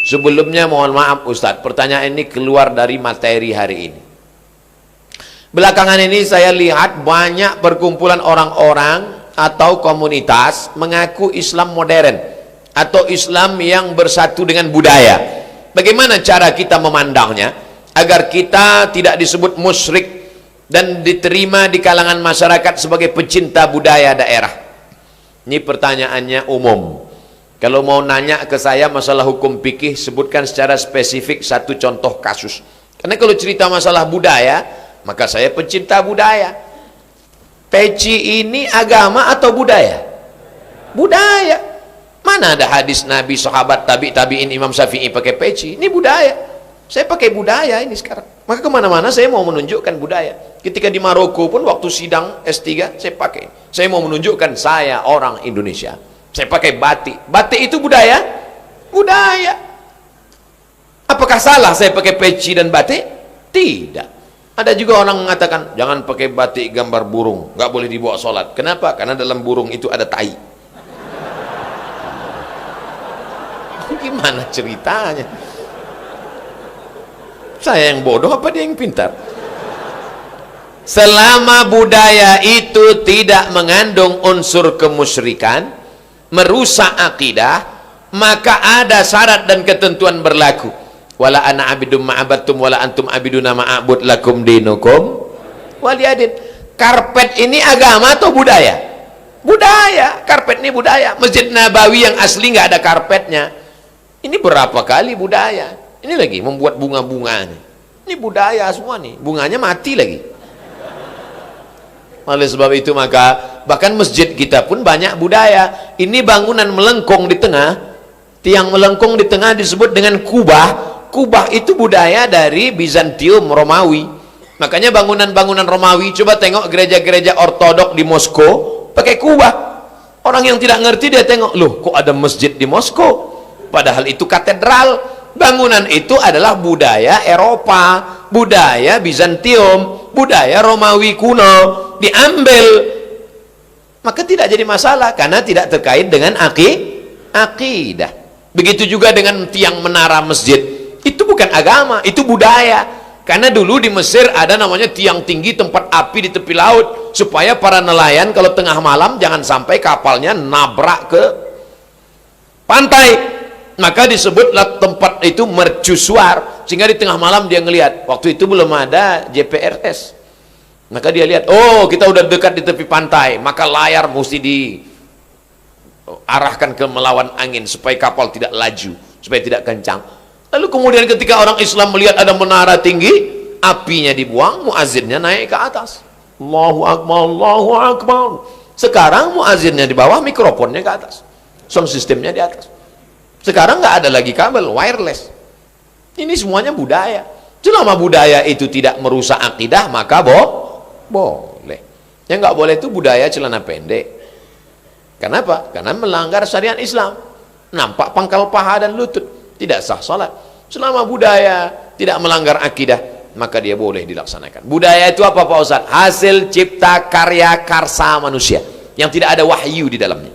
Sebelumnya mohon maaf Ustadz, pertanyaan ini keluar dari materi hari ini. Belakangan ini saya lihat banyak perkumpulan orang-orang atau komunitas mengaku Islam modern atau Islam yang bersatu dengan budaya. Bagaimana cara kita memandangnya agar kita tidak disebut musyrik dan diterima di kalangan masyarakat sebagai pecinta budaya daerah? Ini pertanyaannya umum. Kalau mau nanya ke saya masalah hukum fikih, sebutkan secara spesifik satu contoh kasus. Karena kalau cerita masalah budaya, maka saya pecinta budaya. Peci ini agama atau budaya? Budaya. Mana ada hadis Nabi, sahabat, tabi'in, Imam Syafi'i pakai peci? Ini budaya. Saya pakai budaya ini sekarang. Maka kemana-mana saya mau menunjukkan budaya. Ketika di Maroko pun waktu sidang S3 saya pakai. Saya mau menunjukkan saya orang Indonesia. Saya pakai batik. Batik itu budaya? Budaya. Apakah salah saya pakai peci dan batik? Tidak. Ada juga orang mengatakan jangan pakai batik gambar burung, nggak boleh dibawa sholat. Kenapa? Karena dalam burung itu ada tai. Gimana ceritanya? Saya yang bodoh apa dia yang pintar? Selama budaya itu tidak mengandung unsur kemusyrikan, merusak akidah, maka ada syarat dan ketentuan berlaku. Wala ana abidum ma'abattum wala antum abiduna ma'abud lakum dinukum waliyadin. Karpet ini agama atau budaya? Budaya. Karpet ini budaya. Masjid Nabawi yang asli nggak ada karpetnya. Ini berapa kali budaya? Ini lagi membuat bunga-bunga. Ini budaya semua nih. Bunganya mati lagi. Oleh sebab itu maka bahkan masjid kita pun banyak budaya. Ini bangunan melengkung di tengah. Tiang melengkung di tengah disebut dengan kubah. Kubah itu budaya dari Bizantium, Romawi. Makanya bangunan-bangunan Romawi, coba tengok gereja-gereja ortodok di Moskow pakai kubah. Orang yang tidak ngerti dia tengok, loh kok ada masjid di Moskow? Padahal itu katedral. Bangunan itu adalah budaya Eropa, budaya Bizantium, budaya Romawi kuno, diambil. Maka tidak jadi masalah karena tidak terkait dengan akidah. Begitu juga dengan tiang menara masjid. Itu bukan agama, itu budaya. Karena dulu di Mesir ada namanya tiang tinggi tempat api di tepi laut, supaya para nelayan kalau tengah malam jangan sampai kapalnya nabrak ke pantai. Maka disebutlah tempat itu mercusuar, sehingga di tengah malam dia ngelihat. Waktu itu belum ada GPRS. Maka dia lihat, oh kita udah dekat di tepi pantai, maka layar mesti diarahkan ke melawan angin supaya kapal tidak laju, supaya tidak kencang. Lalu kemudian ketika orang Islam melihat ada menara tinggi, apinya dibuang, muazzinnya naik ke atas. Allahu Akbar, Allahu Akbar. Sekarang muazzinnya di bawah, mikrofonnya ke atas, sound systemnya di atas. Sekarang nggak ada lagi kabel, wireless. Ini semuanya budaya. Selama budaya itu tidak merusak akidah, maka boleh. Yang nggak boleh itu budaya celana pendek. Kenapa? Karena melanggar syariat Islam. Nampak pangkal paha dan lutut, tidak sah salat. Selama budaya tidak melanggar akidah, maka dia boleh dilaksanakan. Budaya itu apa Pak Ustaz? Hasil cipta karya karsa manusia yang tidak ada wahyu di dalamnya.